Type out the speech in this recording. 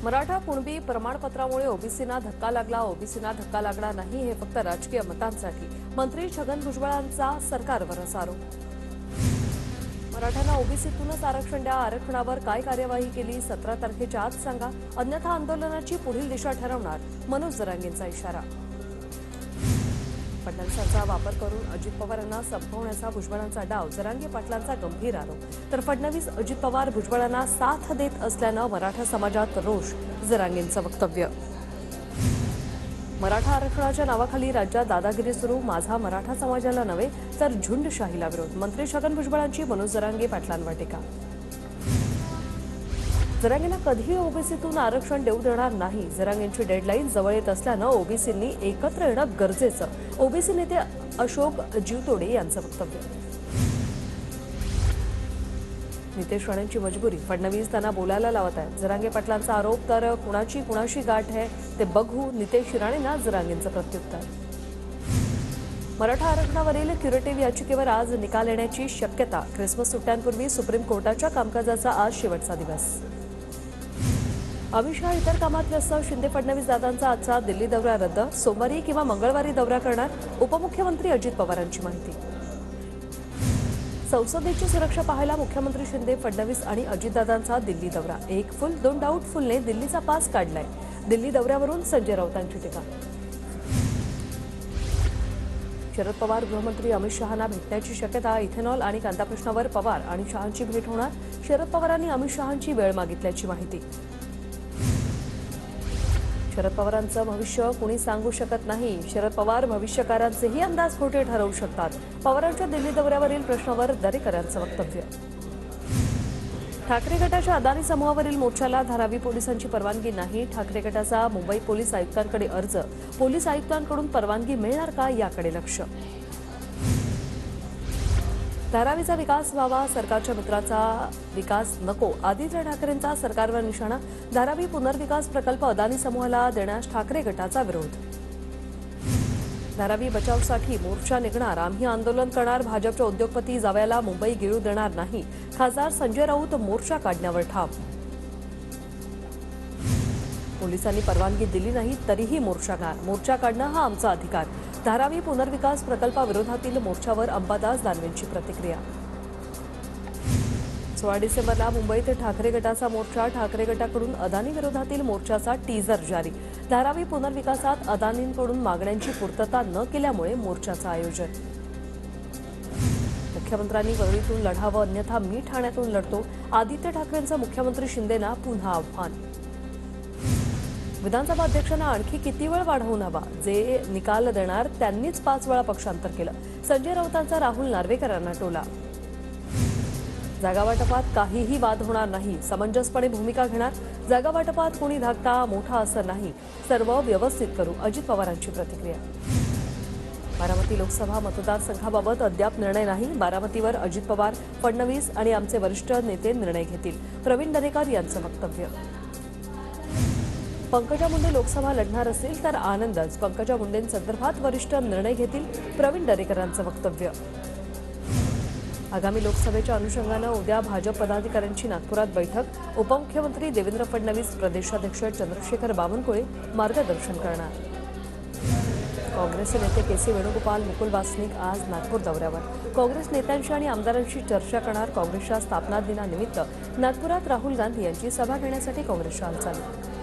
मराठा कुणबी प्रमाणपत्रामुळे ओबीसींना धक्का लागला, ओबीसींना धक्का लागणार नाही, हे फक्त राजकीय मतांसाठी. मंत्री छगन भुजबळांचा सरकारवरच आरोप. मराठ्यांना ओबीसीतूनच आरक्षण द्या, आरक्षणावर काय कार्यवाही केली 17 तारखेच्या आत सांगा, अन्यथा आंदोलनाची पुढील दिशा ठरवणार, मनोज जरांगेंचा इशारा. फडणवीसांचा वापर करून अजित पवार यांना संपवण्याचा भुजबळांचा डाव, जरांगे पाटलांचा गंभीर आरोप. तर फडणवीस अजित पवार भुजबळांना साथ देत असल्यानं मराठा समाजात रोष, जरांगेंचं वक्तव्य. मराठा आरक्षणाच्या नावाखाली राज्यात दादागिरी सुरू, माझा मराठा समाजाला नव्हे तर झुंडशाहीला विरोध, मंत्री छगन भुजबळांची मनोज जरांगे पाटलांवर टीका. जरांगेंना कधीही ओबीसीतून आरक्षण देऊ देणार नाही, जरांगेंची डेडलाईन जवळ येत असल्यानं ओबीसींनी एकत्र येणं गरजेचं, ओबीसी नेते अशोक जीवतोडे यांचं वक्तव्य. नितेश राणेंची मजबुरी, फडणवीस त्यांना बोलायला लावत आहेत, जरांगे पाटलांचा आरोप. तर कुणाची गाठ आहे ते बघू, नितेश राणेंना जरांगेंचं प्रत्युत्तर. मराठा आरक्षणावरील क्युरेटिव्ह याचिकेवर आज निकाल येण्याची शक्यता, ख्रिसमस सुट्ट्यांपूर्वी सुप्रीम कोर्टाच्या कामकाजाचा आज शेवटचा दिवस. अमित शहा इतर कामात व्यस्त, शिंदे फडणवीस दादांचा आजचा दिल्ली दौरा रद्द, सोमवारी किंवा मंगळवारी दौरा करणार, उपमुख्यमंत्री अजित पवारांची माहिती. संसदेची सुरक्षा पाहायला मुख्यमंत्री शिंदे फडणवीस आणि अजितदादांचा दिल्ली दौरा, एक फुल दोन डाऊटफुलने दिल्लीचा पास काढलाय, दिल्ली दौऱ्यावरून संजय राऊतांची टीका. शरद पवार गृहमंत्री अमित शहांना भेटण्याची शक्यता, इथेनॉल आणि कांदा प्रश्नावर पवार आणि शहांची भेट होणार, शरद पवारांनी अमित शहांची वेळ मागितल्याची माहिती. शरद पवारांचं भविष्य कुणी सांगू शकत नाही, शरद पवार भविष्यकारांचेही अंदाज खोटे ठरवू शकतात, पवारांच्या दिल्ली दौऱ्यावरील प्रश्नावर दरेकरांचं वक्तव्य. ठाकरे गटाच्या अदानी समूहावरील मोर्चाला धारावी पोलिसांची परवानगी नाही, ठाकरे गटाचा मुंबई पोलीस आयुक्तांकडे अर्ज, पोलीस आयुक्तांकडून परवानगी मिळणार का याकडे लक्ष. धारावीचा विकास व्हावा, सरकारच्या मित्राचा विकास नको, आदित्य ठाकरेंचा सरकारवर निशाणा, धारावी पुनर्विकास प्रकल्प अदानी समूहाला देण्यास ठाकरे गटाचा विरोध. धारावी बचावसाठी मोर्चा निघणार, आम्ही आंदोलन करणार, भाजपच्या उद्योगपती जावयाला मुंबई गिळू देणार नाही, खासदार संजय राऊत मोर्चा काढण्यावर ठाम. पोलिसांनी परवानगी दिली नाही तरीही मोर्चा काढणार, मोर्चा काढणं हा आमचा अधिकार, धारावी पुनर्विकास प्रकल्पाविरोधातील मोर्चावर अंबादास दानवेंची प्रतिक्रिया. 16 डिसेंबरला मुंबईत ठाकरे गटाचा मोर्चा, ठाकरे गटाकडून अदानी विरोधातील मोर्चाचा टीजर जारी, धारावी पुनर्विकासात अदानींकडून मागण्यांची पूर्तता न केल्यामुळे मोर्चाचं आयोजन. मुख्यमंत्र्यांनी वरळीतून लढावं, अन्यथा मी ठाण्यातून लढतो, आदित्य ठाकरेंचं मुख्यमंत्री शिंदेंना पुन्हा आव्हान. विधानसभा अध्यक्षांना आणखी किती वेळ वाढवून हवा, जे निकाल देणार त्यांनीच 5 वेळा पक्षांतर केलं, संजय राऊतांचा राहुल नार्वेकरांना टोला. जागावाटपात काहीही वाद होणार नाही, समंजसपणे भूमिका घेणार, जागावाटपात कोणी धाकटा मोठा असं नाही, सर्व व्यवस्थित करू, अजित पवारांची प्रतिक्रिया. बारामती लोकसभा मतदारसंघाबाबत अद्याप निर्णय नाही, बारामतीवर अजित पवार, फडणवीस आणि आमचे वरिष्ठ नेते निर्णय घेतील, प्रवीण दरेकर यांचं वक्तव्य. पंकजा मुंडे लोकसभा लढणार असेल तर आनंदच, पंकजा मुंडेंसंदर्भात वरिष्ठ निर्णय घेतील, प्रवीण दरेकरांचं वक्तव्य. आगामी लोकसभेच्या अनुषंगानं उद्या भाजप पदाधिकाऱ्यांची नागपुरात बैठक, उपमुख्यमंत्री देवेंद्र फडणवीस, प्रदेशाध्यक्ष चंद्रशेखर बावनकुळे मार्गदर्शन करणार. काँग्रेसचे नेते के सी वेणुगोपाल, मुकुल वासनिक आज नागपूर दौऱ्यावर, काँग्रेस नेत्यांशी आणि आमदारांशी चर्चा करणार, काँग्रेसच्या स्थापना दिनानिमित्त नागपुरात राहुल गांधी यांची सभा घेण्यासाठी काँग्रेसच्या हालचाली.